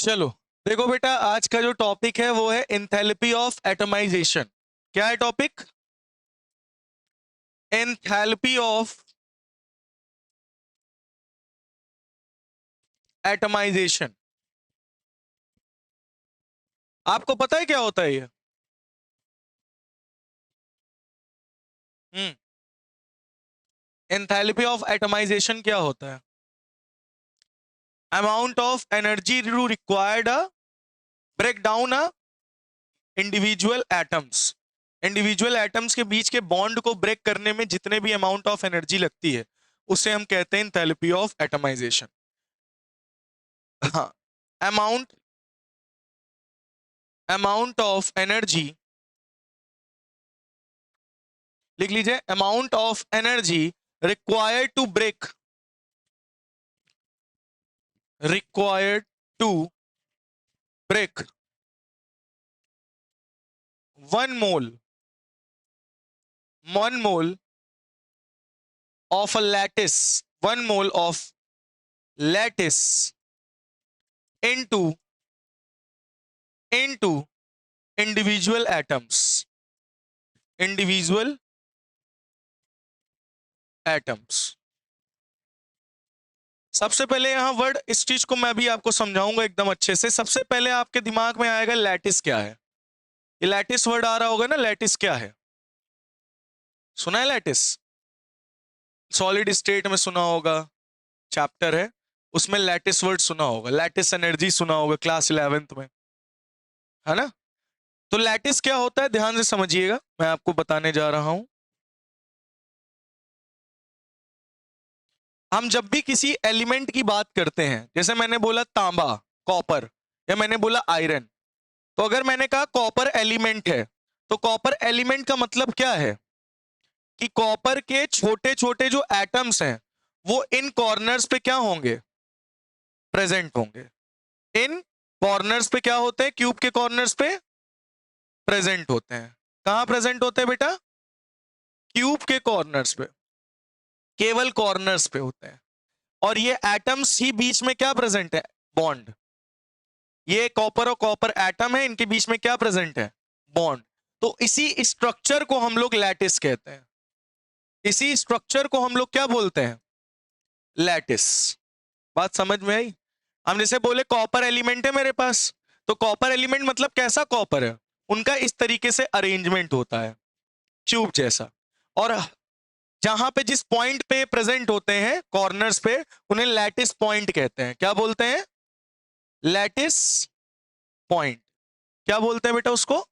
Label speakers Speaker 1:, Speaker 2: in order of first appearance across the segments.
Speaker 1: चलो देखो बेटा, आज का जो टॉपिक है वो है एंथैल्पी ऑफ एटमाइजेशन। क्या है टॉपिक? Enthalpy of atomisation. आपको पता है क्या होता है ये? एंथैल्पी ऑफ एटमाइजेशन क्या होता है? Amount of energy required break down a individual atoms. Individual atoms के बीच के बॉन्ड को ब्रेक करने में जितने भी अमाउंट ऑफ एनर्जी लगती है उसे हम कहते हैं एंथैल्पी ऑफ एटमाइजेशन। हाँ, अमाउंट अमाउंट ऑफ एनर्जी, लिख लीजिए, amount of energy required to break 1 mole of a lattice, 1 mole of lattice into individual atoms, सबसे पहले यहां वर्ड, इस चीज को मैं भी आपको समझाऊंगा एकदम अच्छे से। सबसे पहले आपके दिमाग में आएगा लैटिस क्या है। ये लैटिस वर्ड आ रहा होगा ना, लैटिस क्या है? सुना है लैटिस? सॉलिड स्टेट में सुना होगा, चैप्टर है उसमें लैटिस वर्ड सुना होगा, लैटिस एनर्जी सुना होगा क्लास 11th में, है ना? तो लैटिस क्या होता है, ध्यान से समझिएगा, मैं आपको बताने जा रहा हूं। हम जब भी किसी एलिमेंट की बात करते हैं, जैसे मैंने बोला तांबा, कॉपर, या मैंने बोला आयरन, तो अगर मैंने कहा कॉपर एलिमेंट है, तो कॉपर एलिमेंट का मतलब क्या है कि कॉपर के छोटे छोटे जो एटम्स हैं वो इन कॉर्नर्स पे क्या होंगे? प्रेजेंट होंगे। इन कॉर्नर्स पे क्या होते हैं? क्यूब के कॉर्नर्स पे प्रेजेंट होते हैं। कहां प्रेजेंट होते हैं बेटा? क्यूब के कॉर्नर्स पे, केवल कॉर्नर्स पे होते हैं। और ये एटम्स ही बीच में क्या प्रेजेंट है? बॉन्ड। ये कॉपर और कॉपर एटम है, इनके बीच में क्या प्रेजेंट है? बॉन्ड। तो इसी स्ट्रक्चर को हम लोग लैटिस कहते हैं। इसी स्ट्रक्चर को हम लोग क्या बोलते हैं? लैटिस। बात समझ में आई? हम जैसे बोले कॉपर एलिमेंट है मेरे पास, तो कॉपर एलिमेंट मतलब कैसा कॉपर है? उनका इस तरीके से अरेंजमेंट होता है, ट्यूब जैसा। और जहां पे जिस पॉइंट पे प्रेजेंट होते हैं कॉर्नर्स पे, उन्हें लैटिस पॉइंट कहते हैं। क्या बोलते हैं? Lattice point. क्या बोलते हैं बेटा उसको?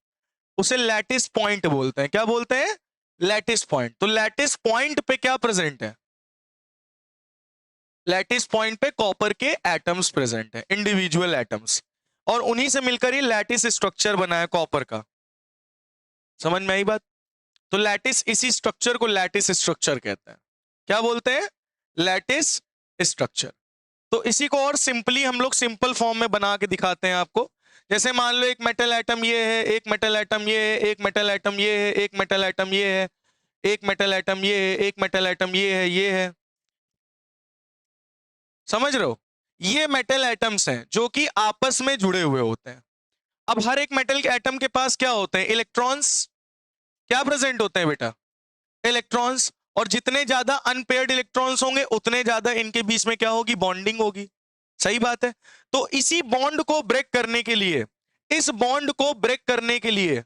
Speaker 1: उसे लैटिस पॉइंट बोलते हैं। क्या बोलते हैं? Lattice point. तो लैटिस पॉइंट पे क्या प्रेजेंट है? लैटिस पॉइंट पे कॉपर के एटम्स प्रेजेंट है, इंडिविजुअल एटम्स, और उन्हीं से मिलकर ये लैटिस स्ट्रक्चर बना है कॉपर का। समझ में आई बात? तो लैटिस, इसी स्ट्रक्चर को लैटिस स्ट्रक्चर कहते हैं। क्या बोलते हैं? Lattice structure. तो इसी को और सिंपली हम लोग सिंपल फॉर्म में बना के दिखाते हैं आपको। जैसे मान लो एक मेटल एटम ये है, एक मेटल एटम ये है, एक मेटल एटम ये है, एक मेटल एटम ये है, एक मेटल एटम ये है, एक मेटल एटम ये है, ये है। समझ रहे हो? ये मेटल एटम्स हैं जो कि आपस में जुड़े हुए होते हैं। अब हर एक मेटल के एटम के पास क्या होते हैं? इलेक्ट्रॉन्स। क्या प्रेजेंट होते हैं बेटा? इलेक्ट्रॉन्स। और जितने ज्यादा अनपेयर्ड इलेक्ट्रॉन्स होंगे उतने ज्यादा इनके बीच में क्या होगी? बॉन्डिंग होगी। सही बात है। तो इसी बॉन्ड को ब्रेक करने के लिए, इस बॉन्ड को ब्रेक करने के लिए,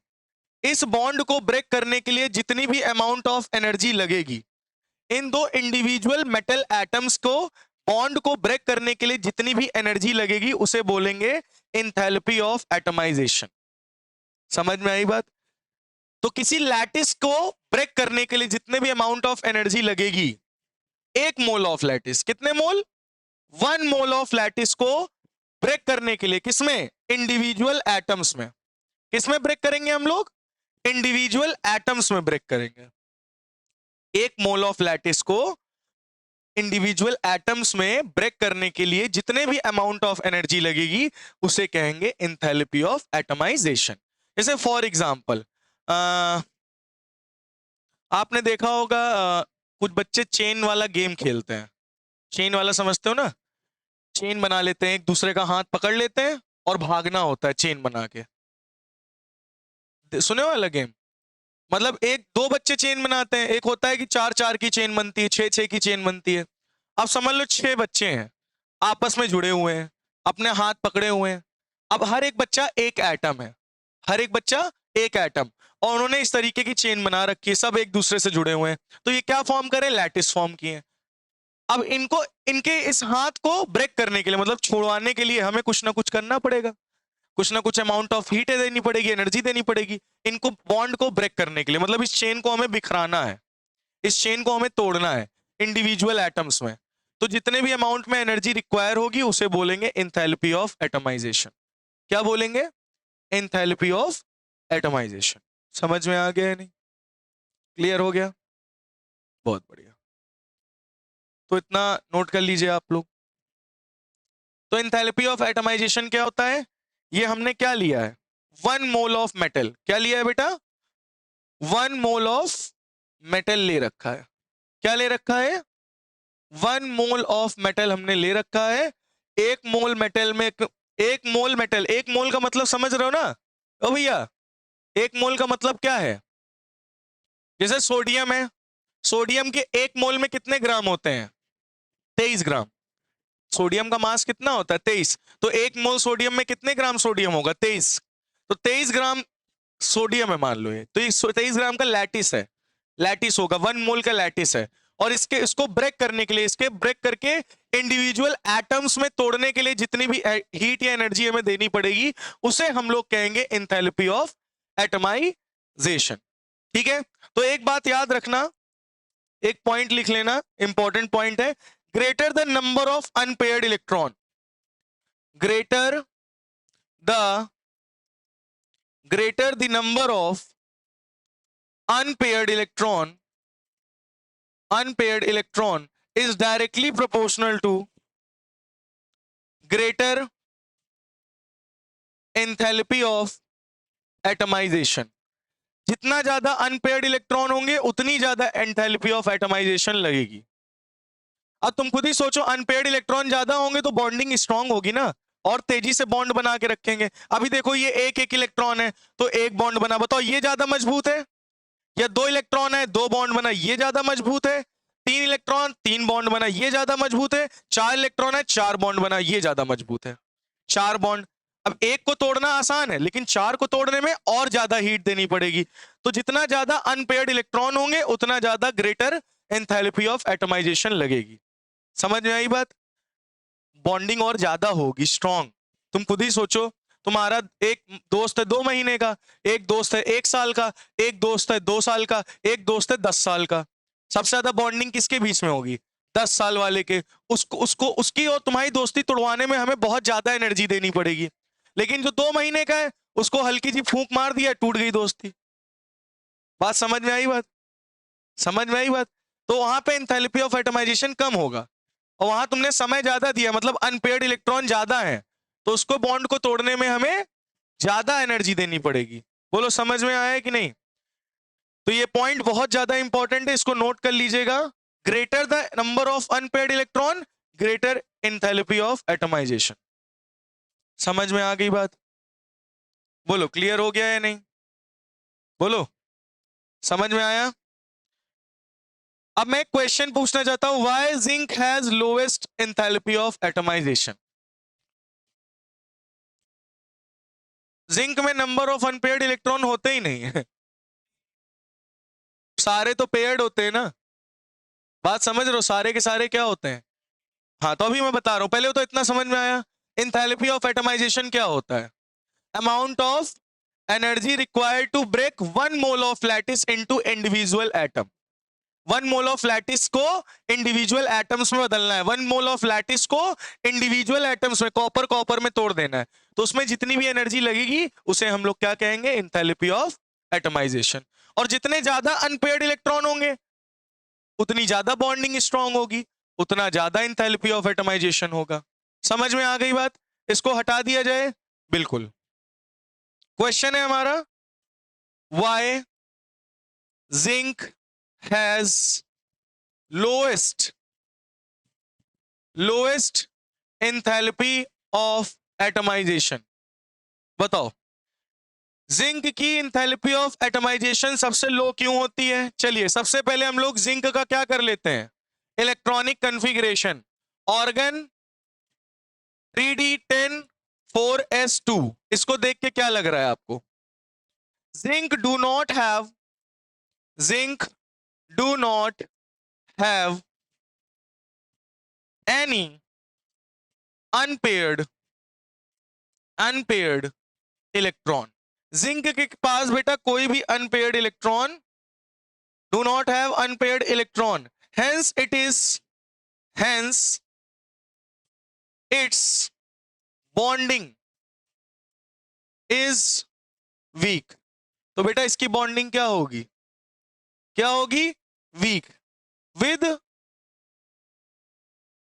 Speaker 1: इस बॉन्ड को ब्रेक करने के लिए जितनी भी अमाउंट ऑफ एनर्जी लगेगी, इन दो इंडिविजुअल मेटल एटम्स को बॉन्ड को ब्रेक करने के लिए जितनी भी एनर्जी लगेगी उसे बोलेंगे एंथैल्पी ऑफ एटमाइजेशन। समझ में आई बात? तो किसी लैटिस को ब्रेक करने के लिए जितने भी अमाउंट ऑफ एनर्जी लगेगी, 1 मोल ऑफ लैटिस, कितने मोल? 1 मोल ऑफ लैटिस को ब्रेक करने के लिए, किसमें? इंडिविजुअल एटम्स में। किसमें ब्रेक करेंगे हम लोग? इंडिविजुअल एटम्स में ब्रेक करेंगे। 1 मोल ऑफ लैटिस को इंडिविजुअल एटम्स में ब्रेक करने के लिए जितने भी अमाउंट ऑफ एनर्जी लगेगी उसे कहेंगे एंथैल्पी ऑफ एटमाइजेशन। जैसे फॉर एग्जांपल, आपने देखा होगा कुछ बच्चे चेन वाला गेम खेलते हैं। चेन वाला समझते हो ना? चेन बना लेते हैं, एक दूसरे का हाथ पकड़ लेते हैं और भागना होता है चेन बना के। सुने वाला गेम, मतलब एक दो बच्चे चेन बनाते हैं, एक होता है कि चार चार की चेन बनती है, छह छह की चेन बनती है। अब समझ लो छह बच्चे हैं, आपस में जुड़े हुए हैं, अपने हाथ पकड़े हुए हैं। अब हर एक बच्चा एक एटम है, हर एक बच्चा एक एटम, और उन्होंने इस तरीके की चेन बना रखी है, सब एक दूसरे से जुड़े हुए हैं। तो ये क्या फॉर्म करे, लैटिस फॉर्म किए। अब इनको, इनके इस हाथ को ब्रेक करने के लिए, मतलब छुड़वाने के लिए हमें कुछ ना कुछ करना पड़ेगा, कुछ ना कुछ अमाउंट ऑफ हीट देनी पड़ेगी, एनर्जी देनी पड़ेगी इनको बॉन्ड को ब्रेक करने के लिए। मतलब इस चेन को हमें बिखराना है, इस चेन को हमें तोड़ना है इंडिविजुअल एटम्स में। तो जितने भी अमाउंट में एनर्जी रिक्वायर होगी उसे बोलेंगे एंथैल्पी ऑफ एटमाइजेशन। क्या बोलेंगे, एंथैल्पी ऑफ एटमाइजेशन। समझ में आ गया या नहीं, क्लियर हो गया, बहुत बढ़िया। तो इतना नोट कर लीजिए आप लोग। तो एंथैल्पी ऑफ एटमाइजेशन क्या होता है, ये हमने क्या लिया है, 1 मोल ऑफ मेटल। क्या लिया है बेटा, 1 मोल ऑफ मेटल ले रखा है। क्या ले रखा है, 1 मोल ऑफ मेटल हमने ले रखा है। एक मोल मेटल में, एक मोल मेटल, एक मोल का मतलब समझ रहे हो ना ओ भैया, एक मोल का मतलब क्या है, जैसे सोडियम है, सोडियम के एक मोल में कितने ग्राम होते हैं, 23 ग्राम। सोडियम का मास कितना होता है, 23। तो एक मोल सोडियम में कितने ग्राम सोडियम होगा, 23। तो 23 ग्राम सोडियम है मान लो ये, तो ये 23 ग्राम का लैटिस है, लैटिस होगा, 1 मोल का लैटिस है। और इसके, इसको ब्रेक करने के लिए, इसके ब्रेक करके इंडिविजुअल एटम्स में तोड़ने के लिए जितनी भी हीट या एनर्जी हमें देनी पड़ेगी उसे हम लोग कहेंगे एंथैल्पी ऑफ एटमाइजेशन। ठीक है, तो एक बात याद रखना, एक पॉइंट लिख लेना, इंपॉर्टेंट पॉइंट है, greater the number of unpaired electron, greater the number of unpaired electron is directly proportional to greater enthalpy of atomization। जितना ज्यादा अनपेयर्ड इलेक्ट्रॉन होंगे उतनी ज्यादा एंथैल्पी ऑफ एटमाइजेशन लगेगी। अब तुम खुद ही सोचो, अनपेयर्ड इलेक्ट्रॉन ज्यादा होंगे तो बॉन्डिंग स्ट्रांग होगी ना, और तेजी से बॉन्ड बना के रखेंगे। अभी देखो ये एक एक इलेक्ट्रॉन है तो एक बॉन्ड बना, बताओ ये ज्यादा मजबूत है, या दो इलेक्ट्रॉन है दो बॉन्ड बना ये ज्यादा मजबूत है, तीन इलेक्ट्रॉन तीन बॉन्ड बना ये ज्यादा मजबूत है, चार इलेक्ट्रॉन है चार बॉन्ड बना ये ज्यादा मजबूत है, चार बॉन्ड। अब एक को तोड़ना आसान है लेकिन चार को तोड़ने में और ज्यादा हीट देनी पड़ेगी। तो जितना ज्यादा अनपेयर्ड इलेक्ट्रॉन होंगे उतना ज्यादा ग्रेटर एंथैल्पी ऑफ एटमाइजेशन लगेगी। समझ में आई बात, बॉन्डिंग और ज्यादा होगी स्ट्रॉन्ग। तुम खुद ही सोचो, तुम्हारा एक दोस्त है 2 महीने का, एक दोस्त है 1 साल का, एक दोस्त है 2 साल का, एक दोस्त है 10 साल का। सबसे ज्यादा बॉन्डिंग किसके बीच में होगी, 10 साल वाले के। उसको उसको उसकी और तुम्हारी दोस्ती तोड़वाने में हमें बहुत ज्यादा एनर्जी देनी पड़ेगी। लेकिन जो 2 महीने का है उसको हल्की सी फूंक मार दिया, टूट गई दोस्ती। बात समझ में आई बात, समझ में आई बात। तो वहां पे एंथैल्पी ऑफ एटमाइजेशन कम होगा, और वहां तुमने समय ज्यादा दिया, मतलब अनपेयर्ड इलेक्ट्रॉन ज्यादा है तो उसको बॉन्ड को तोड़ने में हमें ज्यादा एनर्जी देनी पड़ेगी। बोलो समझ में आया है कि नहीं। तो ये पॉइंट बहुत ज्यादा इंपॉर्टेंट है, इसको नोट कर लीजिएगा। Greater the number of unpaired electron greater enthalpy of atomisation. समझ में आ गई बात, बोलो क्लियर हो गया या नहीं, बोलो समझ में आया। अब मैं एक क्वेश्चन पूछना चाहता हूं, why zinc has lowest enthalpy of atomisation. Zinc में नंबर ऑफ अनपेयर्ड इलेक्ट्रॉन होते ही नहीं है, सारे तो पेयर्ड होते हैं ना। बात समझ रहे हो, सारे के सारे क्या होते हैं। हाँ तो अभी मैं बता रहा हूं, पहले तो इतना समझ में आया। एंथैल्पी ऑफ एटमाइजेशन क्या होता है, amount of energy required to break 1 mole of lattice into individual atom. 1 mole of lattice को इंडिविजुअल एटम्स में बदलना है, 1 मोल ऑफ लैटिस को इंडिविजुअल एटम्स में, कॉपर कॉपर में तोड़ देना है। तो उसमें जितनी भी एनर्जी लगेगी उसे हम लोग क्या कहेंगे, एंथैल्पी ऑफ एटमाइजेशन। और जितने ज्यादा अनपेयर्ड इलेक्ट्रॉन होंगे उतनी ज्यादा बॉन्डिंग स्ट्रांग होगी, उतना ज्यादा एंथैल्पी ऑफ एटमाइजेशन होगा। समझ में आ गई बात, इसको हटा दिया जाए। बिल्कुल, क्वेश्चन है हमारा, why zinc has lowest enthalpy of atomization। बताओ जिंक की इंथैल्पी ऑफ एटमाइजेशन सबसे लो क्यों होती है? चलिए सबसे पहले हम लोग जिंक का क्या कर लेते हैं, electronic configuration, organ 3d10 4s2। इसको देख के क्या लग रहा है आपको? Zinc do not have any unpaired electron. Zinc के पास बेटा कोई भी unpaired electron, do not have unpaired electron, hence its bonding is weak. तो बेटा इसकी बॉन्डिंग क्या होगी? Weak with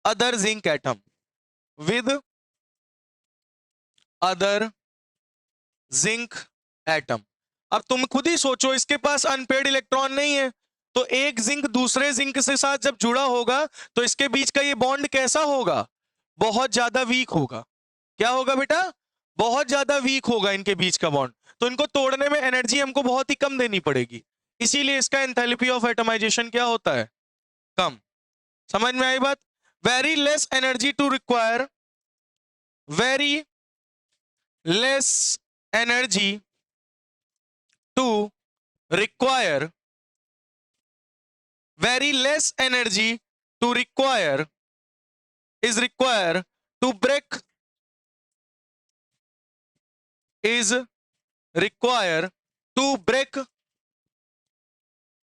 Speaker 1: other zinc atom, with other zinc atom. अब तुम खुद ही सोचो, इसके पास अनपेयर्ड इलेक्ट्रॉन नहीं है, तो एक जिंक दूसरे जिंक से साथ जब जुड़ा होगा तो इसके बीच का ये बॉन्ड कैसा होगा? बहुत ज्यादा वीक होगा। क्या होगा बेटा? बहुत ज्यादा वीक होगा इनके बीच का बॉन्ड। तो इनको तोड़ने में एनर्जी हमको बहुत ही कम देनी पड़ेगी, इसीलिए इसका एंथैल्पी ऑफ एटमाइजेशन क्या होता है? कम। समझ में आई बात? Very less energy to require, very less energy to require, very less energy to require is required to break is required to break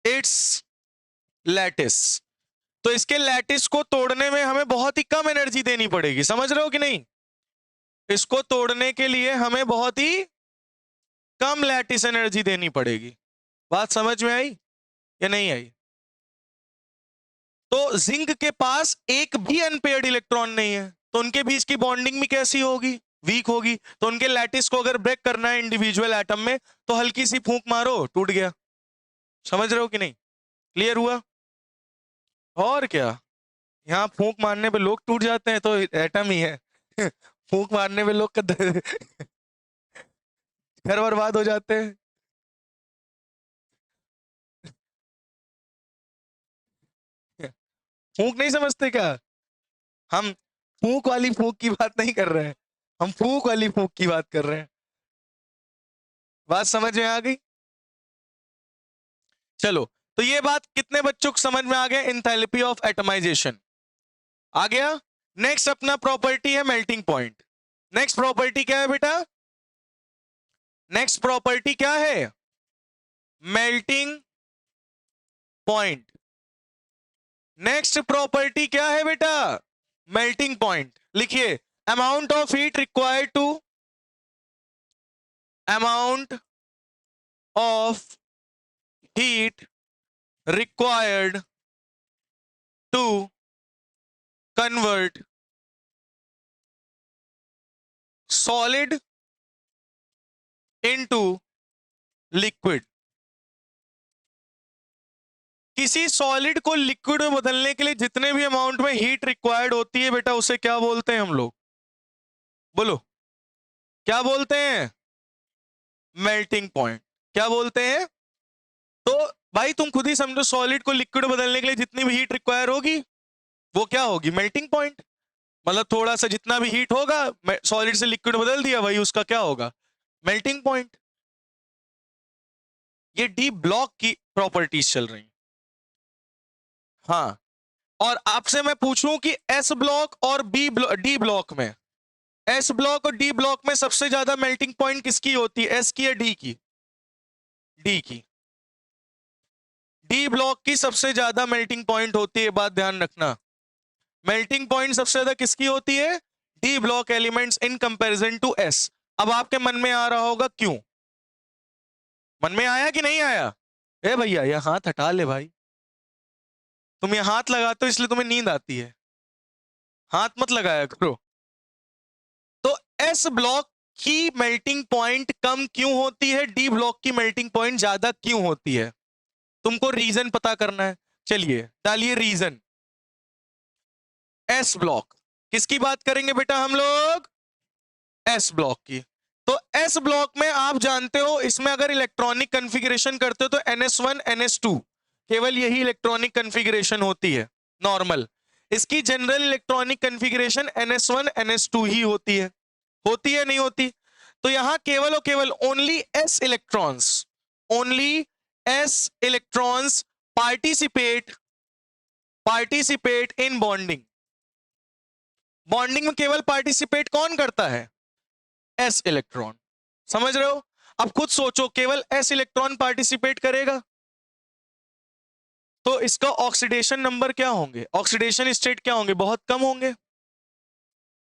Speaker 1: its lattice। तो इसके लैटिस को तोड़ने में हमें बहुत ही कम एनर्जी देनी पड़ेगी। समझ रहे हो कि नहीं? इसको तोड़ने के लिए हमें बहुत ही कम लैटिस एनर्जी देनी पड़ेगी। बात समझ में आई या नहीं आई? तो जिंक के पास एक भी अनपेयर्ड इलेक्ट्रॉन नहीं है, तो उनके बीच की बॉन्डिंग भी कैसी होगी? वीक होगी। तो उनके लैटिस को अगर ब्रेक करना है इंडिविजुअल एटम में, तो हल्की सी फूंक मारो, टूट गया। समझ रहे हो कि नहीं? क्लियर हुआ? और क्या, यहाँ फूंक मारने पे लोग टूट जाते हैं तो एटम ही है। फूंक मारने पे लोग का घर बर्बाद हो जाते हैं। फूंक नहीं समझते क्या? हम फूंक वाली फूंक की बात नहीं कर रहे हैं, हम फूंक वाली फूंक की बात कर रहे हैं। बात समझ में आ गई? चलो, तो ये बात कितने बच्चों को समझ में आ गया? एंथैल्पी ऑफ एटमाइजेशन आ गया। नेक्स्ट अपना प्रॉपर्टी है मेल्टिंग पॉइंट। नेक्स्ट प्रॉपर्टी क्या है बेटा? नेक्स्ट प्रॉपर्टी क्या है? Melting point. नेक्स्ट प्रॉपर्टी क्या है बेटा? Melting point. लिखिए, amount of heat required to, amount of heat required to convert solid into liquid। किसी सॉलिड को लिक्विड में बदलने के लिए जितने भी अमाउंट में हीट रिक्वायर्ड होती है बेटा, उसे क्या बोलते हैं हम लोग? बोलो, क्या बोलते हैं? Melting point. क्या बोलते हैं? तो भाई तुम खुद ही समझो, सॉलिड को लिक्विड में बदलने के लिए जितनी भी हीट रिक्वायर होगी वो क्या होगी? Melting point. मतलब थोड़ा सा जितना भी हीट होगा, सॉलिड से लिक्विड बदल दिया, भाई उसका क्या होगा? Melting point. ये डी ब्लॉक की प्रॉपर्टीज चल रही। हाँ, और आपसे मैं पूछूं कि एस ब्लॉक और डी ब्लॉक में, एस ब्लॉक और डी ब्लॉक में सबसे ज्यादा मेल्टिंग पॉइंट किसकी होती है? एस की या डी की? डी की। डी ब्लॉक की सबसे ज्यादा मेल्टिंग पॉइंट होती है, बात ध्यान रखना। मेल्टिंग पॉइंट सबसे ज्यादा किसकी होती है? D block elements in comparison to S. अब आपके मन में आ रहा होगा क्यों? मन में आया कि नहीं आया? ए भैया ये हाथ हटा ले भाई, तुम ये हाथ लगाते हो इसलिए तुम्हें नींद आती है, हाथ मत लगाया करो। तो एस ब्लॉक की मेल्टिंग पॉइंट कम क्यों होती है, डी ब्लॉक की मेल्टिंग पॉइंट ज्यादा क्यों होती है? तुमको रीजन पता करना है। चलिए डालिए रीजन। एस ब्लॉक, किसकी बात करेंगे बेटा हम लोग? एस ब्लॉक की। तो एस ब्लॉक में आप जानते हो, इसमें अगर इलेक्ट्रॉनिक कन्फिगरेशन करते हो तो NS1 NS2 केवल यही इलेक्ट्रॉनिक कन्फिगरेशन होती है नॉर्मल। इसकी general electronic configuration NS1 NS2 ही होती है नहीं होती? तो यहां केवल और केवल only S electrons participate in bonding में केवल पार्टिसिपेट कौन करता है? S electron. समझ रहे हो? अब खुद सोचो, केवल एस इलेक्ट्रॉन पार्टिसिपेट करेगा तो इसका ऑक्सीडेशन नंबर क्या होंगे, ऑक्सीडेशन स्टेट क्या होंगे? बहुत कम होंगे।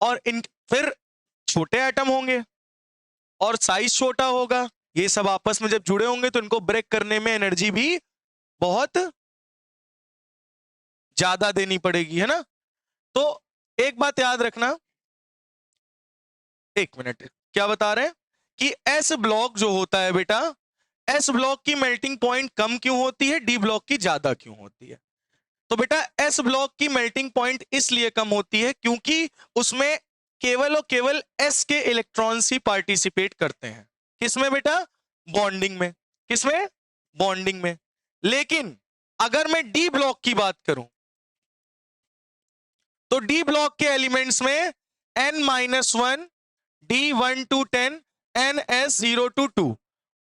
Speaker 1: और फिर छोटे एटम होंगे और साइज छोटा होगा। ये सब आपस में जब जुड़े होंगे तो इनको ब्रेक करने में एनर्जी भी बहुत ज्यादा देनी पड़ेगी, है ना? तो एक बात याद रखना, एक मिनट, क्या बता रहे हैं कि एस ब्लॉक जो होता है बेटा, एस ब्लॉक की मेल्टिंग पॉइंट कम क्यों होती है, डी ब्लॉक की ज्यादा क्यों होती है? तो बेटा एस ब्लॉक की मेल्टिंग पॉइंट इसलिए कम होती है क्योंकि उसमें केवल और केवल एस के इलेक्ट्रॉन्स ही पार्टिसिपेट करते हैं। किसमें बेटा? बॉन्डिंग में। किसमें? बॉन्डिंग में। लेकिन अगर मैं डी ब्लॉक की बात करूं तो डी ब्लॉक के एलिमेंट्स में n-1 D1 to 10 NS0 to 2,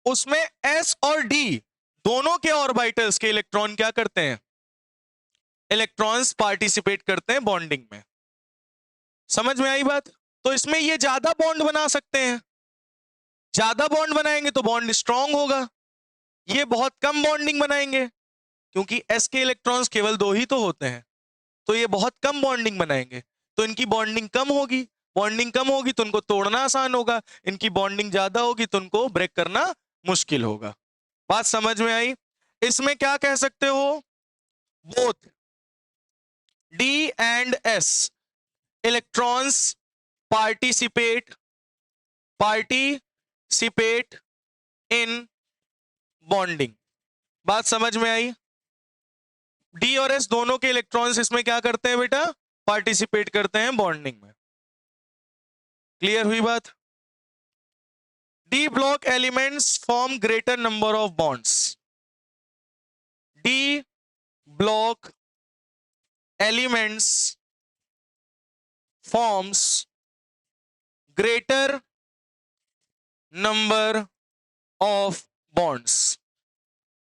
Speaker 1: उसमें S और D दोनों के ऑर्बिटल्स के इलेक्ट्रॉन क्या करते हैं? इलेक्ट्रॉन्स पार्टिसिपेट करते हैं बॉन्डिंग में। समझ में आई बात? तो इसमें ये ज्यादा बॉन्ड बना सकते हैं, ज्यादा बॉन्ड बनाएंगे तो बॉन्ड स्ट्रांग होगा। ये बहुत कम बॉन्डिंग बनाएंगे क्योंकि S के इलेक्ट्रॉन्स केवल 2 ही तो होते हैं, तो ये बहुत कम बॉन्डिंग बनाएंगे तो इनकी बॉन्डिंग कम होगी। बॉन्डिंग कम होगी तो उनको तोड़ना आसान होगा, इनकी बॉन्डिंग ज्यादा होगी तो उनको ब्रेक करना मुश्किल होगा। बात समझ में आई? इसमें क्या कह सकते हो, both D and S electrons participate in bonding. बात समझ में आई? डी और एस दोनों के इलेक्ट्रॉन्स इसमें क्या करते हैं बेटा? पार्टिसिपेट करते हैं बॉन्डिंग में। क्लियर हुई बात? D block elements form greater number of bonds. D block elements forms greater number of bonds.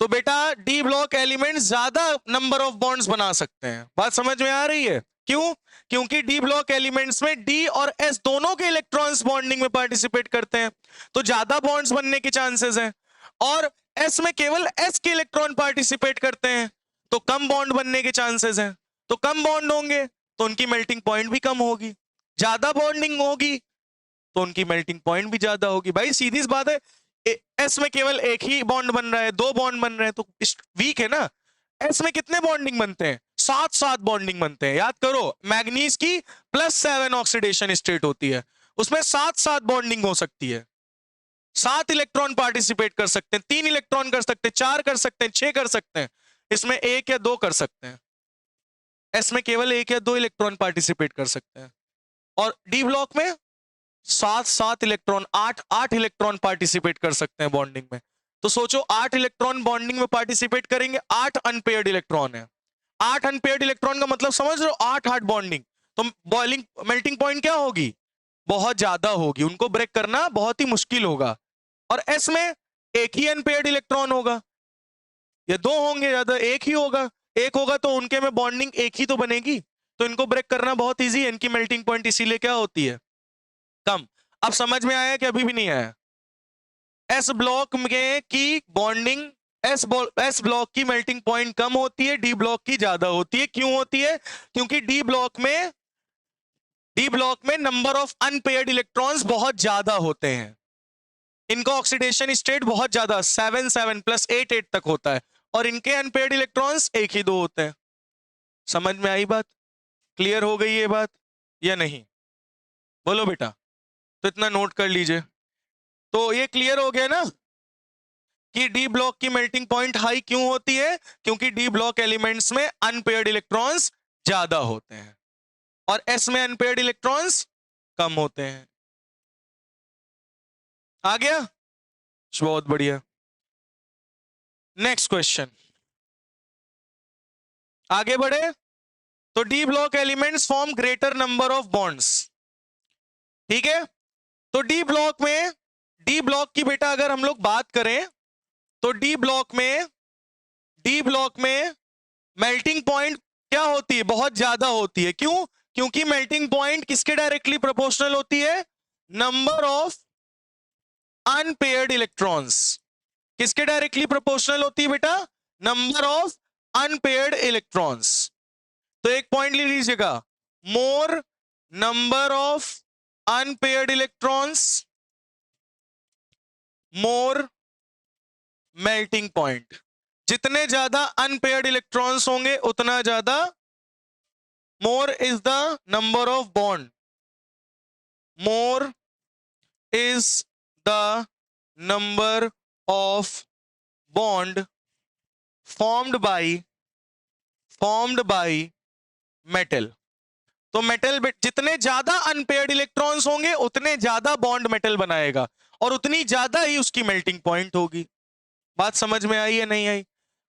Speaker 1: तो बेटा डी ब्लॉक एलिमेंट्स ज्यादा नंबर ऑफ बॉन्ड्स बना सकते हैं। बात समझ में आ रही है? क्यों? क्योंकि डी ब्लॉक एलिमेंट्स में डी और एस दोनों के इलेक्ट्रॉन्स बॉन्डिंग में पार्टिसिपेट करते हैं तो ज्यादा बॉन्ड्स बनने के चांसेस हैं, और एस में केवल एस के इलेक्ट्रॉन पार्टिसिपेट करते हैं तो कम बॉन्ड बनने के चांसेस हैं। तो कम बॉन्ड होंगे तो उनकी मेल्टिंग पॉइंट भी कम होगी, ज्यादा बॉन्डिंग होगी तो उनकी मेल्टिंग पॉइंट भी ज्यादा होगी। भाई सीधी सी बात है, एस में केवल एक ही बॉन्ड बन रहा है, 2 बॉन्ड बन रहे हैं तो वीक है ना। एस में कितने बॉन्डिंग बनते हैं? 7 बॉन्डिंग बनते हैं। याद करो, मैग्नीज की +7 ऑक्सीडेशन स्टेट होती है, उसमें 7 बॉन्डिंग हो सकती है। 7 इलेक्ट्रॉन पार्टिसिपेट कर सकते हैं, 3 इलेक्ट्रॉन कर सकते हैं, 4 कर सकते हैं, 6 कर सकते हैं, इसमें 1 या 2 कर सकते हैं। एस में केवल 1 या 2 इलेक्ट्रॉन पार्टिसिपेट कर सकते हैं, और डी ब्लॉक में 7 इलेक्ट्रॉन, 8 इलेक्ट्रॉन पार्टिसिपेट कर सकते हैं बॉन्डिंग में। तो सोचो 8 इलेक्ट्रॉन बॉन्डिंग में पार्टिसिपेट करेंगे, 8 अनपेयर्ड इलेक्ट्रॉन है। 8 अनपेयर्ड इलेक्ट्रॉन का मतलब समझ रहे हो? 8 बॉन्डिंग, तो बॉइलिंग मेल्टिंग पॉइंट क्या होगी? बहुत ज्यादा होगी, उनको ब्रेक करना बहुत ही मुश्किल होगा। और एस में एक ही अनपेयर्ड इलेक्ट्रॉन होगा, या 2 होंगे, ज्यादा एक ही होगा। एक होगा तो उनके में बॉन्डिंग एक ही तो बनेगी, तो इनको ब्रेक करना बहुत ईजी है। इनकी मेल्टिंग पॉइंट इसीलिए क्या होती है? कम। अब समझ में आया कि अभी भी नहीं आया? एस ब्लॉक में की बॉन्डिंग, एस ब्लॉक की मेल्टिंग पॉइंट कम होती है, डी ब्लॉक की ज्यादा होती है। क्यों होती है? क्योंकि डी ब्लॉक में नंबर ऑफ अनपेयर्ड इलेक्ट्रॉन्स बहुत ज्यादा होते हैं, इनका ऑक्सीडेशन स्टेट बहुत ज्यादा 7 + 8 तक होता है, और इनके अनपेयर्ड इलेक्ट्रॉन्स 1 ही 2 होते हैं। समझ में आई बात? क्लियर हो गई ये बात या नहीं? बोलो बेटा। तो इतना नोट कर लीजिए। तो ये क्लियर हो गया ना कि डी ब्लॉक की मेल्टिंग पॉइंट हाई क्यों होती है? क्योंकि डी ब्लॉक एलिमेंट्स में अनपेयर्ड इलेक्ट्रॉन्स ज्यादा होते हैं और एस में अनपेयर्ड इलेक्ट्रॉन्स कम होते हैं। आ गया? बहुत बढ़िया। नेक्स्ट क्वेश्चन, आगे बढ़े। तो D block elements form greater number of bonds, ठीक है। तो डी ब्लॉक की बेटा अगर हम लोग बात करें तो डी ब्लॉक में मेल्टिंग पॉइंट क्या होती है, बहुत ज्यादा होती है। क्यों? क्योंकि मेल्टिंग पॉइंट किसके डायरेक्टली प्रोपोर्शनल होती है? Number of unpaired electrons. किसके डायरेक्टली प्रोपोर्शनल होती है बेटा? Number of unpaired electrons. तो एक पॉइंट ले लीजिएगा, मोर number of unpaired electrons more melting point. जितने ज्यादा अनपेयर्ड इलेक्ट्रॉन्स होंगे उतना ज्यादा, more is the number of bond, more is the number of bond formed by metal. तो मेटल जितने ज्यादा अनपेयर्ड इलेक्ट्रॉन्स होंगे उतने ज्यादा बॉन्ड मेटल बनाएगा और उतनी ज्यादा ही उसकी मेल्टिंग पॉइंट होगी। बात समझ में आई या नहीं आई?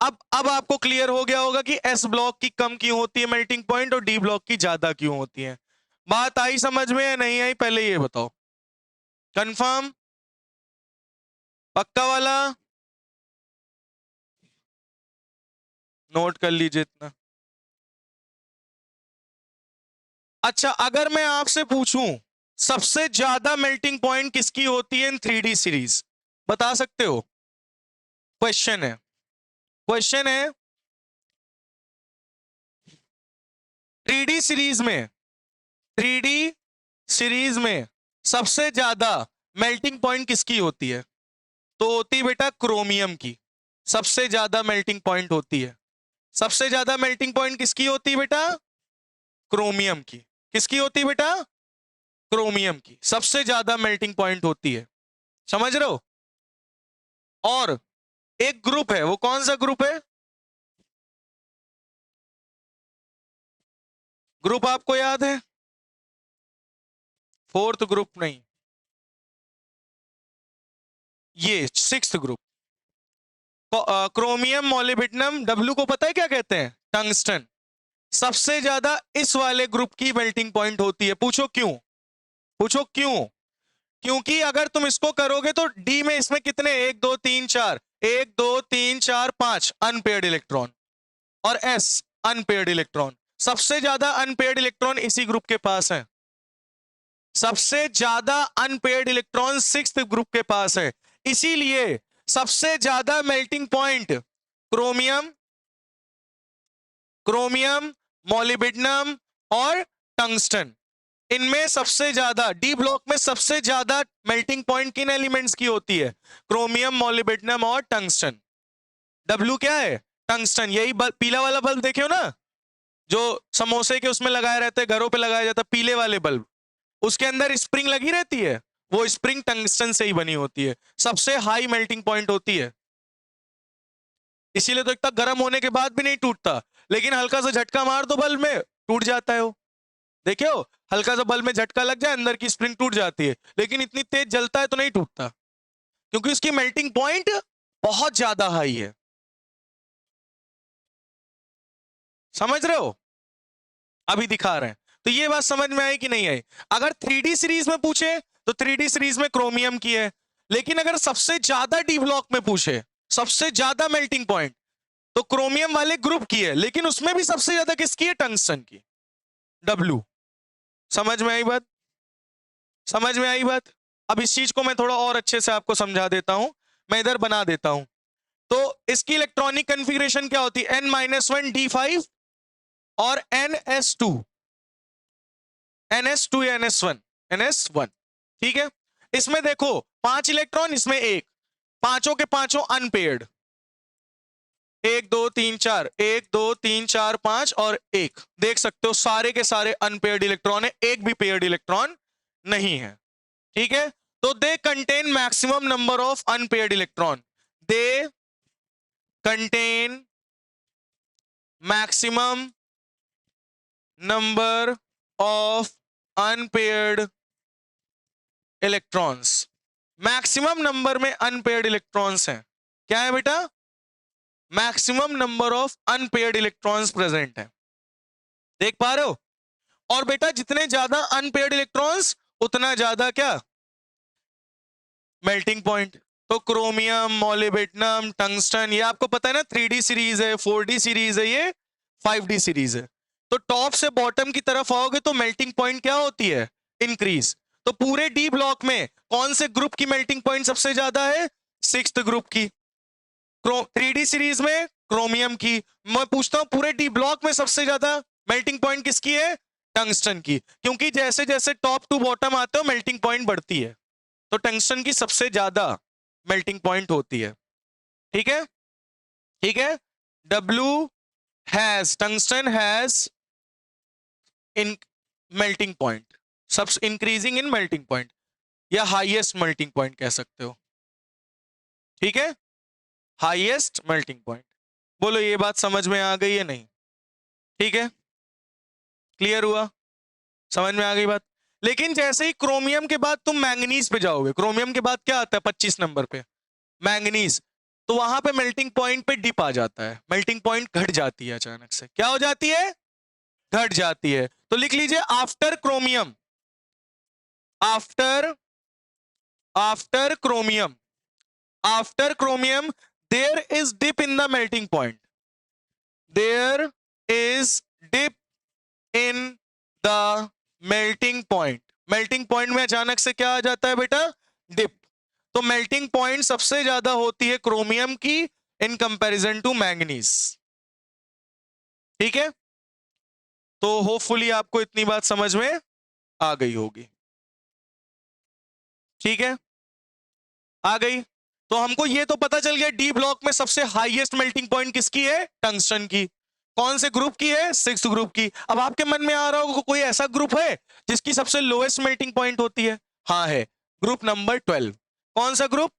Speaker 1: अब आपको क्लियर हो गया होगा कि एस ब्लॉक की कम क्यों होती है मेल्टिंग पॉइंट और डी ब्लॉक की ज्यादा क्यों होती है। बात आई समझ में या नहीं आई, पहले ये बताओ। कंफर्म? पक्का वाला? नोट कर लीजिए इतना। अच्छा, अगर मैं आपसे पूछूं सबसे ज्यादा मेल्टिंग पॉइंट किसकी होती है इन 3D सीरीज, बता सकते हो? क्वेश्चन है 3D सीरीज में 3D सीरीज में सबसे ज्यादा मेल्टिंग पॉइंट किसकी होती है? तो होती है बेटा क्रोमियम की। सबसे ज्यादा मेल्टिंग पॉइंट होती है। सबसे ज्यादा मेल्टिंग पॉइंट किसकी होती है बेटा? क्रोमियम की। किसकी होती है बेटा? क्रोमियम की सबसे ज्यादा मेल्टिंग पॉइंट होती है। समझ रहे हो? और एक ग्रुप है, वो कौन सा ग्रुप है? ग्रुप आपको याद है? फोर्थ ग्रुप नहीं, ये sixth group. Chromium molybdenum, W को पता है क्या कहते हैं? टंगस्टन। सबसे ज्यादा इस वाले ग्रुप की मेल्टिंग पॉइंट होती है। पूछो क्यों? पूछो क्यों? क्योंकि अगर तुम इसको करोगे तो डी में इसमें कितने, 1 2 3 4, 1 2 3 4 5 अनपेयर्ड इलेक्ट्रॉन और एस अनपेयर्ड इलेक्ट्रॉन। सबसे ज्यादा अनपेयर्ड इलेक्ट्रॉन इसी ग्रुप के पास है। सबसे ज्यादा अनपेयर्ड इलेक्ट्रॉन सिक्स्थ ग्रुप के पास है। इसीलिए सबसे ज्यादा melting point chromium chromium molybdenum और टंगस्टन, इनमें सबसे ज्यादा डी ब्लॉक में सबसे ज्यादा मेल्टिंग पॉइंट किन एलिमेंट्स की होती है? क्रोमियम मोलिब्डेनम और टंगस्टन। डब्ल्यू क्या है? टंगस्टन। यही बल्ब, पीला वाला बल्ब देखे हो ना, जो समोसे के उसमें लगाए रहते हैं, घरों पे लगाया जाता है, पीले वाले बल्ब, उसके अंदर स्प्रिंग लगी रहती है, वो स्प्रिंग टंगस्टन से ही बनी होती है। सबसे हाई मेल्टिंग पॉइंट होती है। इसीलिए तो इतना गर्म होने के बाद भी नहीं टूटता, लेकिन हल्का सा झटका मार दो बल्ब में, टूट जाता है वो। देखे हो, हल्का सा बल्ब में झटका लग जाए, अंदर की स्प्रिंग टूट जाती है, लेकिन इतनी तेज जलता है तो नहीं टूटता, क्योंकि उसकी मेल्टिंग पॉइंट बहुत ज्यादा हाई है। समझ रहे हो? अभी दिखा रहे हैं। तो ये बात समझ में आई कि नहीं आई? अगर 3D सीरीज में पूछे तो 3D सीरीज में क्रोमियम की है, लेकिन अगर सबसे ज्यादा डी ब्लॉक में पूछे, सबसे ज्यादा मेल्टिंग पॉइंट, तो क्रोमियम वाले ग्रुप की है, लेकिन उसमें भी सबसे ज्यादा किसकी है? टंगस्टन की, डब्ल्यू। समझ में आई बात? समझ में आई बात? अब इस चीज को मैं थोड़ा और अच्छे से आपको समझा देता हूं, मैं इधर बना देता हूं। तो इसकी इलेक्ट्रॉनिक कन्फिग्रेशन क्या होती है? n-1 d5 और ns2 या ns1, ठीक है। इसमें देखो 5 इलेक्ट्रॉन, इसमें एक, पांचों के पांचों अनपेयर्ड, 1 2 3 4, 1 2 3 4 5 और एक, देख सकते हो सारे के सारे अनपेयर्ड इलेक्ट्रॉन है, एक भी पेयर्ड इलेक्ट्रॉन नहीं है, ठीक है। तो they contain maximum number of unpaired electron, they contain maximum number of unpaired electrons. Maximum number में अनपेयर्ड इलेक्ट्रॉन्स हैं। क्या है बेटा? Maximum number of unpaired electrons present है। देख पा रहे हो? और बेटा जितने ज्यादा अनपेयर्ड इलेक्ट्रॉन्स उतना ज्यादा क्या? Melting point. तो क्रोमियम, मॉलिब्डेनम, टंगस्टन, ये आपको पता है ना, 3D सीरीज है, 4D सीरीज है, ये 5D सीरीज है। तो टॉप से बॉटम की तरफ आओगे तो मेल्टिंग पॉइंट क्या होती है? इंक्रीज। तो पूरे डी ब्लॉक में कौन से ग्रुप की मेल्टिंग पॉइंट सबसे ज्यादा है? 6th ग्रुप की। 3D सीरीज में क्रोमियम की। मैं पूछता हूं पूरे डी ब्लॉक में सबसे ज्यादा मेल्टिंग पॉइंट किसकी है? टंगस्टन की। क्योंकि जैसे जैसे टॉप टू बॉटम आते हो मेल्टिंग पॉइंट बढ़ती है, तो टंगस्टन की सबसे ज्यादा मेल्टिंग पॉइंट होती है। ठीक है? ठीक है। Tungsten has in melting point, सब इंक्रीजिंग इन मेल्टिंग पॉइंट, या हाईएस्ट मेल्टिंग पॉइंट कह सकते हो। ठीक है? Highest melting point. बोलो ये बात समझ में आ गई है नहीं? ठीक है, क्लियर हुआ? समझ में आ गई बात? लेकिन जैसे ही क्रोमियम के बाद तुम मैंगनीज पे जाओगे, क्रोमियम के बाद क्या आता है 25 नंबर पे? मैंगनीज। तो वहां पे मेल्टिंग पॉइंट पे डिप आ जाता है, मेल्टिंग पॉइंट घट जाती है अचानक से। क्या हो जाती है? घट जाती है। तो लिख लीजिए after chromium, after after chromium, after chromium there is dip in the melting point, there is dip in the melting point. Melting point में अचानक से क्या आ जाता है बेटा? डिप। तो मेल्टिंग पॉइंट सबसे ज्यादा होती है क्रोमियम की इन कंपैरिजन टू मैंगनीज। ठीक है? तो होपफुली आपको इतनी बात समझ में आ गई होगी। ठीक है, आ गई। तो हमको ये तो पता चल गया डी ब्लॉक में सबसे हाईएस्ट मेल्टिंग पॉइंट किसकी है? टंगस्टन की। कौन से ग्रुप की है? 6th ग्रुप की। अब आपके मन में आ रहा होगा कोई ऐसा ग्रुप है जिसकी सबसे लोएस्ट मेल्टिंग पॉइंट होती है? हाँ है, ग्रुप नंबर 12। कौन सा ग्रुप?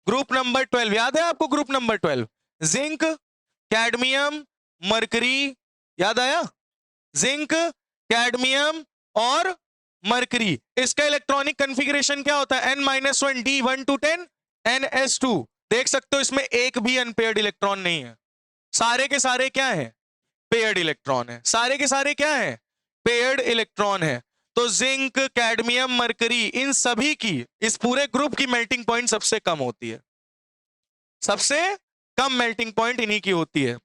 Speaker 1: Group number 12। याद है आपको group number 12? Zinc, cadmium, mercury. याद आया? जिंक, कैडमियम और मरकरी। इसका इलेक्ट्रॉनिक कॉन्फ़िगरेशन क्या होता है? n-1 d1 to 10 ns2। देख सकते हो इसमें एक भी अनपेयर्ड इलेक्ट्रॉन नहीं है, सारे के सारे क्या है? पेयर्ड इलेक्ट्रॉन है। सारे के सारे क्या है? पेयर्ड इलेक्ट्रॉन है। तो जिंक, कैडमियम, मरकरी, इन सभी की, इस पूरे ग्रुप की मेल्टिंग पॉइंट सबसे कम होती है, सबसे कम मेल्टिंग पॉइंट इन्हीं की होती है।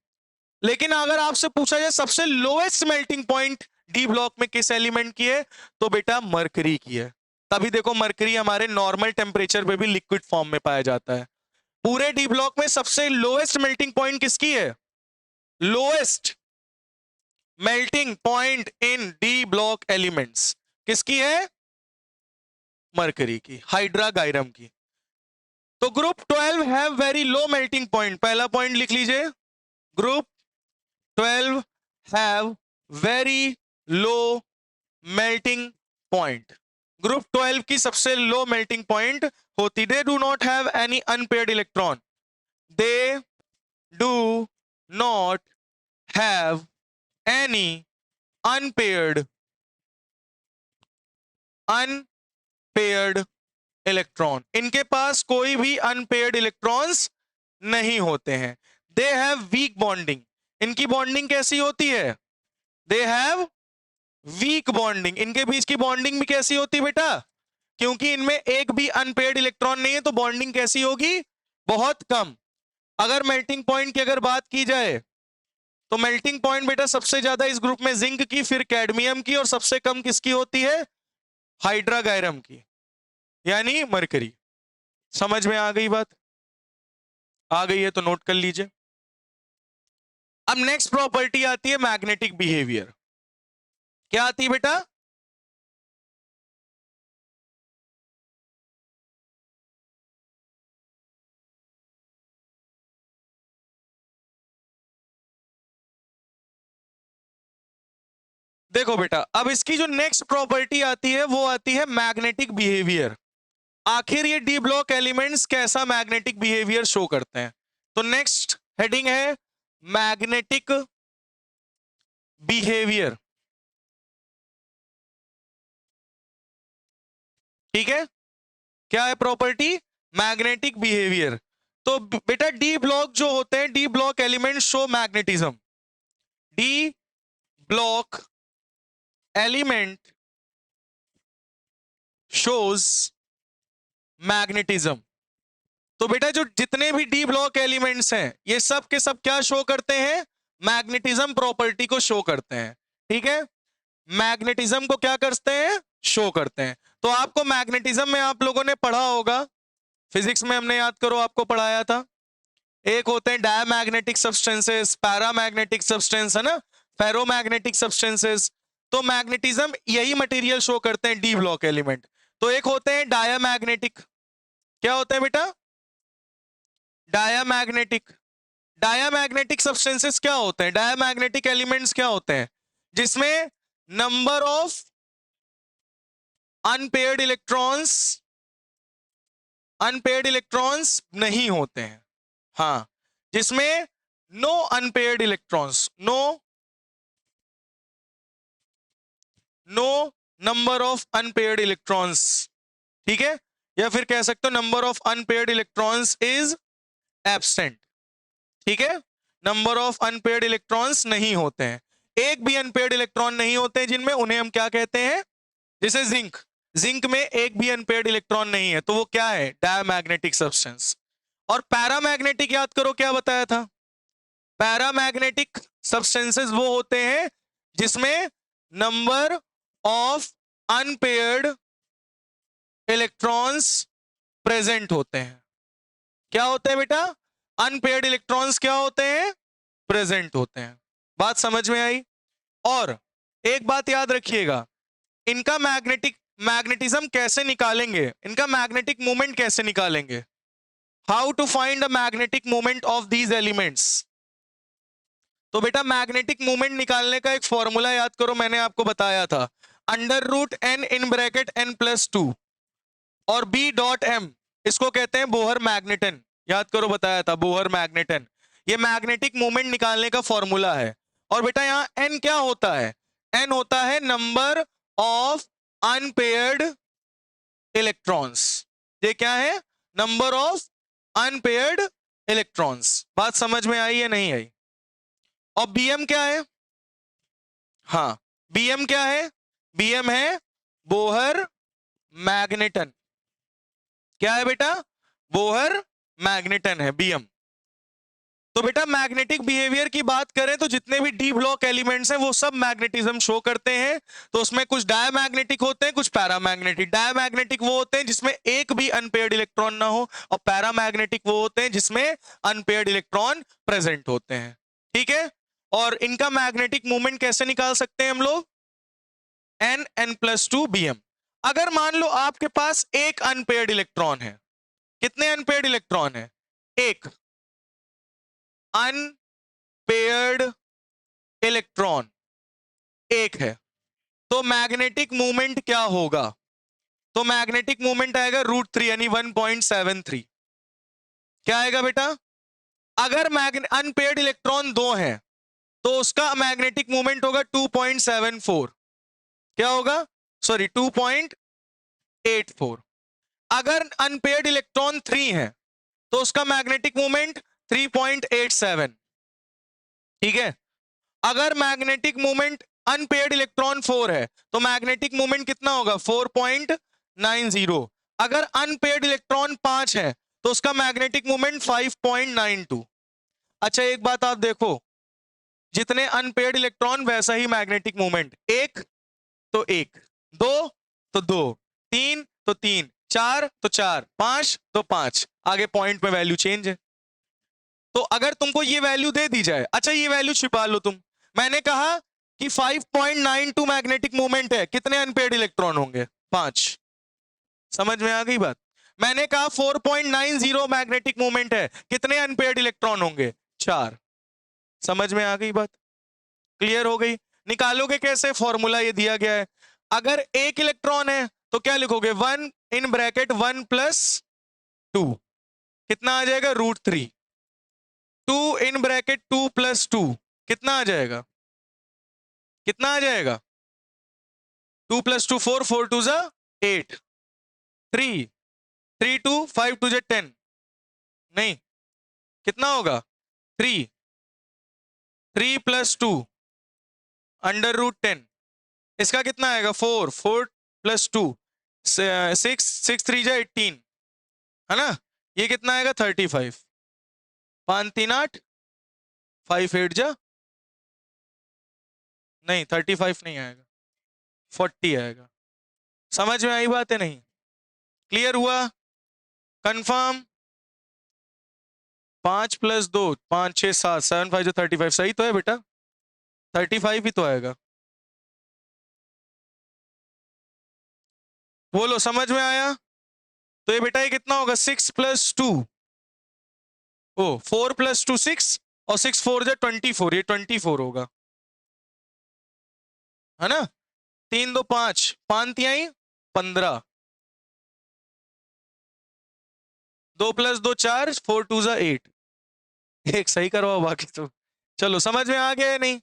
Speaker 1: लेकिन अगर आपसे पूछा जाए सबसे lowest melting point D block में किस एलिमेंट की है, तो बेटा मरकरी की है। तभी देखो मरकरी हमारे नॉर्मल टेम्परेचर पे भी लिक्विड फॉर्म में पाया जाता है। पूरे डी ब्लॉक में सबसे लोएस्ट मेल्टिंग पॉइंट किसकी है? Lowest melting point in D block elements किसकी है? मरकरी की, हाइड्रा गायरम की। तो group 12 have very low melting point. पहला पॉइंट लिख लीजिए, group 12 have very low melting point। Group 12 की सबसे लो मेल्टिंग पॉइंट होती, they do not have any unpaired electron, they do not have any unpaired unpaired electron. इनके पास कोई भी unpaired electrons नहीं होते हैं। They have week bonding. इनकी बॉन्डिंग कैसी होती है? They have week bonding. इनके बीच की बॉन्डिंग भी कैसी होती है बेटा? क्योंकि इनमें एक भी अनपेयर्ड इलेक्ट्रॉन नहीं है, तो बॉन्डिंग कैसी होगी? बहुत कम। अगर मेल्टिंग पॉइंट की अगर बात की जाए, तो मेल्टिंग पॉइंट बेटा सबसे ज्यादा इस ग्रुप में जिंक की, फिर कैडमियम की, और सबसे कम किसकी होती है? हाइड्रा गायरम की, यानी मरकरी। समझ में आ गई बात? आ गई है तो नोट कर लीजिए। अब नेक्स्ट प्रॉपर्टी आती है मैग्नेटिक बिहेवियर। क्या आती है बेटा? देखो बेटा, अब इसकी जो नेक्स्ट प्रॉपर्टी आती है वो आती है मैग्नेटिक बिहेवियर। आखिर ये डी ब्लॉक एलिमेंट्स कैसा मैग्नेटिक बिहेवियर शो करते हैं? तो नेक्स्ट हेडिंग है मैग्नेटिक बिहेवियर। ठीक है, क्या है प्रॉपर्टी? Magnetic behaviour. तो बेटा डी ब्लॉक जो होते हैं, D block element show magnetism. D block element shows magnetism. तो बेटा जो जितने भी डी ब्लॉक एलिमेंट्स हैं ये सब के सब क्या शो करते हैं? मैग्नेटिज्म प्रॉपर्टी को शो करते हैं। ठीक है, मैग्नेटिज्म को क्या करते हैं? शो करते हैं। तो आपको मैग्नेटिज्म में आप लोगों ने पढ़ा होगा, फिजिक्स में हमने याद करो आपको पढ़ाया था, एक होते हैं डायमैग्नेटिक सब्सटेंसेस, पैरामैग्नेटिक सब्सटेंस है ना, फेरोमैग्नेटिक सब्सटेंसेस। तो मैग्नेटिज्म यही मटेरियल शो करते हैं डी ब्लॉक एलिमेंट। तो एक होते हैं डायमैग्नेटिक, क्या होते हैं बेटा? डायमैग्नेटिक। डायमैग्नेटिक सब्सटेंसेस क्या होते हैं? डायमैग्नेटिक एलिमेंट्स क्या होते हैं? जिसमें नंबर ऑफ अनपेयर्ड इलेक्ट्रॉन्स नहीं होते हैं। हाँ, जिसमें no unpaired electrons, no number of unpaired electrons. ठीक है, या फिर कह सकते हो number of unpaired electrons is absent. ठीक है, नंबर ऑफ अनपेयर्ड इलेक्ट्रॉन्स नहीं होते हैं, एक भी अनपेयर्ड इलेक्ट्रॉन नहीं होते हैं जिनमें, उन्हें हम क्या कहते हैं? जैसे जिंक, जिंक में एक भी अनपेयर्ड इलेक्ट्रॉन नहीं है, तो वो क्या है? Diamagnetic substance. और पैरामैग्नेटिक याद करो क्या बताया था? पैरामैग्नेटिक सब्सटेंसेस वो होते हैं जिसमें number of unpaired electrons present होते हैं। क्या होते हैं बेटा? अनपेयर्ड इलेक्ट्रॉन्स क्या होते हैं? प्रेजेंट होते हैं। बात समझ में आई? और एक बात याद रखिएगा, इनका मैग्नेटिज्म कैसे निकालेंगे, इनका मैग्नेटिक मूवमेंट कैसे निकालेंगे? How to find the magnetic movement of these elements. तो बेटा मैग्नेटिक मूवमेंट निकालने का एक फॉर्मूला याद करो, मैंने आपको बताया था, √n इन ब्रैकेट n+2 और B.m, इसको कहते हैं बोहर मैग्नेटन। याद करो बताया था, बोहर मैग्नेटन। ये मैग्नेटिक मूवमेंट निकालने का फॉर्मूला है। और बेटा यहां n क्या होता है? n होता है नंबर ऑफ अनपेयर्ड इलेक्ट्रॉन्स। ये क्या है? Number of unpaired electrons. बात समझ में आई या नहीं आई? और Bm क्या है? हाँ, Bm क्या है? Bm है बोहर मैग्नेटन। क्या है बेटा? बोहर मैग्नेटन है Bm। तो बेटा मैग्नेटिक बिहेवियर की बात करें तो जितने भी डी ब्लॉक एलिमेंट्स हैं वो सब मैग्नेटिज्म शो करते हैं। तो उसमें कुछ डायमैग्नेटिक होते हैं, कुछ पैरामैग्नेटिक। डायमैग्नेटिक वो होते हैं जिसमें एक भी अनपेयर्ड इलेक्ट्रॉन ना हो, और पैरामैग्नेटिक वो होते हैं जिसमें अनपेयर्ड इलेक्ट्रॉन प्रेजेंट होते हैं। ठीक है, और इनका मैग्नेटिक मूवमेंट कैसे निकाल सकते हैं हम लोग? n+2 Bm। अगर मान लो आपके पास एक अनपेयर्ड इलेक्ट्रॉन है, कितने अनपेयर्ड इलेक्ट्रॉन है? एक अनपेयर्ड इलेक्ट्रॉन एक है, तो मैग्नेटिक मूवमेंट क्या होगा? तो मैग्नेटिक मूवमेंट आएगा √3 यानी 1.73। क्या आएगा बेटा? अगर अनपेयर्ड इलेक्ट्रॉन दो है तो उसका मैग्नेटिक मूवमेंट होगा 2.74। क्या होगा? सॉरी 2.84। अगर अनपेयर्ड इलेक्ट्रॉन 3 है तो उसका मैग्नेटिक मूवमेंट 3.87। ठीक है, अगर मैग्नेटिक मूवमेंट अनपेयर्ड इलेक्ट्रॉन 4 है तो मैग्नेटिक मूवमेंट कितना होगा? 4.90। अगर अनपेयर्ड इलेक्ट्रॉन 5 है तो उसका मैग्नेटिक मूवमेंट 5.92। अच्छा एक बात आप देखो, जितने अनपेयर्ड इलेक्ट्रॉन वैसा ही मैग्नेटिक मूवमेंट, एक तो एक, दो तो दो, तीन तो तीन, चार तो चार, पांच तो पांच, आगे पॉइंट में वैल्यू चेंज है। तो अगर तुमको ये वैल्यू दे दी जाए, अच्छा ये वैल्यू छिपा लो तुम, मैंने कहा कि 5.92 मैग्नेटिक मूवमेंट है, कितने अनपेयर्ड इलेक्ट्रॉन होंगे? 5। समझ में आ गई बात? मैंने कहा 4.90 मैग्नेटिक मूवमेंट है, कितने अनपेयर्ड इलेक्ट्रॉन होंगे? 4। समझ में आ गई बात? क्लियर हो गई? निकालोगे कैसे? फॉर्मूला ये दिया गया है। अगर एक इलेक्ट्रॉन है तो क्या लिखोगे? 1 इन ब्रैकेट 1+2, कितना आ जाएगा? √3। 2 इन ब्रैकेट 2+2, कितना आ जाएगा? कितना आ जाएगा? 2+2 4, 4 2 8, 3, 2 5 2 10, नहीं कितना होगा 3 3 + 2 √10, इसका कितना आएगा 4 4 + 2 6 6 3 जा 18, है ना, ये कितना आएगा 35, 5 3 8 5 8 जा, नहीं 35 नहीं आएगा 40 आएगा। समझ में आई बात है नहीं, क्लियर हुआ, कंफर्म। 5 + 2 5 6 7 7 5 जो 35, सही तो है बेटा, 35 ही तो आएगा। बोलो समझ में आया। तो ये बेटा ये कितना होगा 6 + 2 ओ 4 + 2 6 और 6 4 जा 24, ये 24 होगा, है ना। 3 2 5 5 तिहाई 15, 2 + 2 4 4 2 जा 8, एक सही करवाओ बाकी तो। चलो समझ में आ गया है नहीं,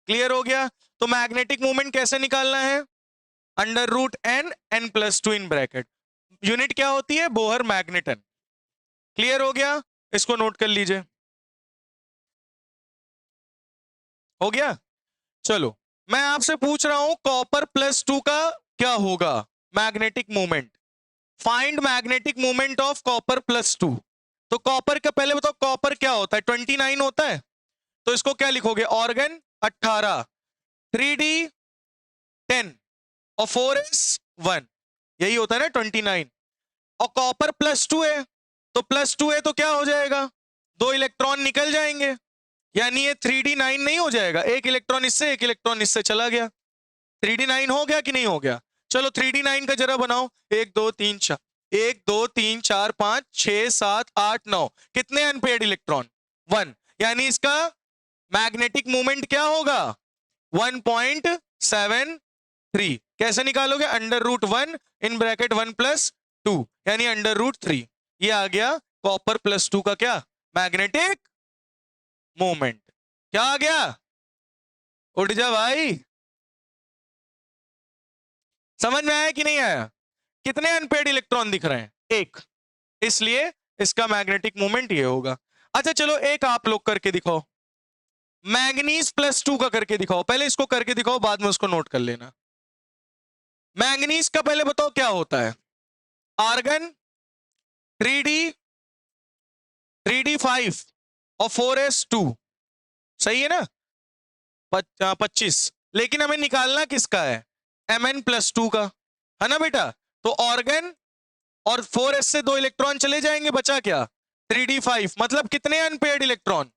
Speaker 1: क्लियर हो गया। तो मैग्नेटिक मोमेंट कैसे निकालना है, √n n + 2 in bracket, unit क्या होती है बोहर मैग्नेटन। क्लियर हो गया, इसको नोट कर लीजिए, हो गया। चलो मैं आपसे पूछ रहा हूं कॉपर +2 का क्या होगा magnetic moment, find magnetic moment of copper +2। तो कॉपर का पहले बताओ कॉपर क्या होता है 29 होता है, तो इसको क्या लिखोगे ऑर्गन 18, 3d 10 और 4s 1, यही होता है ना 29। और कॉपर +2 है, तो +2 है तो क्या हो जाएगा 2 इलेक्ट्रॉन निकल जाएंगे, यानी ये 3d 9 नहीं हो जाएगा, एक इलेक्ट्रॉन इससे एक इलेक्ट्रॉन इससे चला गया, 3d 9 हो गया कि नहीं हो गया। चलो 3d 9 का जरा बनाओ, 1 2 3 4 1 2 3 4 5 6 7 8 9, कितने अनपेयर्ड इलेक्ट्रॉन 1, यानी इसका मैग्नेटिक मोमेंट क्या होगा 1.73। कैसे निकालोगे √1 इन ब्रैकेट 1 + 2 यानी √3, ये आ गया कॉपर +2 का क्या मैग्नेटिक मोमेंट। क्या आ गया, उठ जा भाई, समझ में आया कि नहीं आया, कितने अनपेयर्ड इलेक्ट्रॉन दिख रहे हैं एक, इसलिए इसका मैग्नेटिक मोमेंट ये होगा। अच्छा चलो एक आप लोग करके दिखाओ, मैंगनीज +2 का करके दिखाओ, पहले इसको करके दिखाओ बाद में उसको नोट कर लेना। मैंगनीज का पहले बताओ क्या होता है, आर्गन 3d 5 और 4s2, सही है ना 25, लेकिन हमें निकालना किसका है Mn +2 का, है ना बेटा। तो ऑर्गन और 4s से 2 इलेक्ट्रॉन चले जाएंगे, बचा क्या 3d 5, मतलब कितने अनपेयर्ड इलेक्ट्रॉन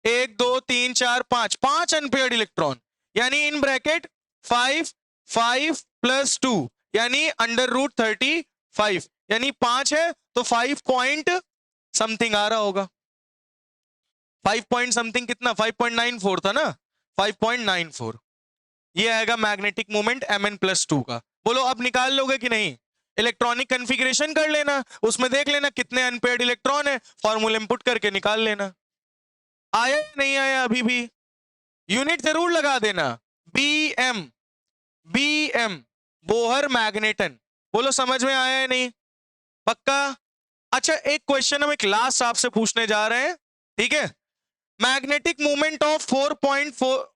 Speaker 1: 1 2 3 4 5 5 अनपेयर्ड इलेक्ट्रॉन, यानी इन ब्रैकेट 5 5 + 2 यानी √35, यानी 5 है तो 5 पॉइंट समथिंग आ रहा होगा, 5 पॉइंट समथिंग कितना 5.94 था ना, 5.94, ये आएगा मैग्नेटिक मोमेंट Mn +2 का। बोलो अब निकाल लोगे कि नहीं, इलेक्ट्रॉनिक कन्फिगरेशन कर लेना, उसमें देख लेना कितने अनपेयर्ड इलेक्ट्रॉन है, फॉर्मूला इंपुट करके निकाल लेना। आया नहीं आया अभी भी, यूनिट जरूर लगा देना, BM BM बोहर मैग्नेटन। बोलो समझ में आया है नहीं, पक्का। अच्छा एक क्वेश्चन हम एक लास्ट आपसे पूछने जा रहे हैं, ठीक है, magnetic movement of 4.4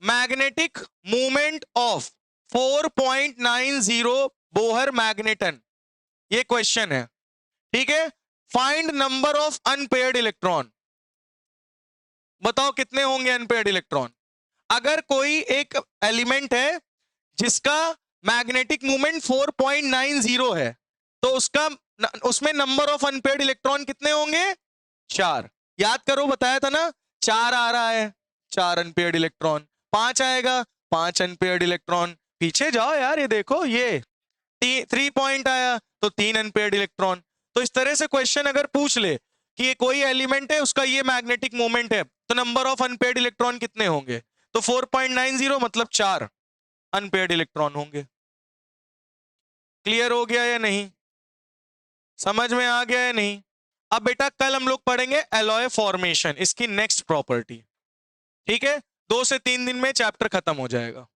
Speaker 1: magnetic movement of 4.90 Bohr magneton, ये क्वेश्चन है, ठीक है। Find number of unpaired electron, बताओ कितने होंगे अनपेयर्ड इलेक्ट्रॉन। अगर कोई एक एलिमेंट है जिसका मैग्नेटिक मूवमेंट 4.90 है, तो उसमें नंबर ऑफ अनपेयर्ड इलेक्ट्रॉन कितने होंगे 4, याद करो बताया था ना 4 आ रहा है 4 अनपेयर्ड इलेक्ट्रॉन, 5 आएगा 5 अनपेयर्ड इलेक्ट्रॉन, पीछे जाओ यार, ये देखो ये 3 पॉइंट आया तो 3 अनपेयर्ड इलेक्ट्रॉन। तो इस तरह से क्वेश्चन अगर पूछ ले कि ये कोई एलिमेंट है उसका ये मैग्नेटिक मोमेंट है, तो नंबर ऑफ अनपेयर्ड इलेक्ट्रॉन कितने होंगे, तो 4.90 मतलब 4 अनपेयर्ड इलेक्ट्रॉन होंगे। क्लियर हो गया या नहीं, समझ में आ गया या नहीं। अब बेटा कल हम लोग पढ़ेंगे एलॉय फॉर्मेशन, इसकी नेक्स्ट प्रॉपर्टी, ठीक है, 2 से 3 दिन में चैप्टर खत्म हो जाएगा।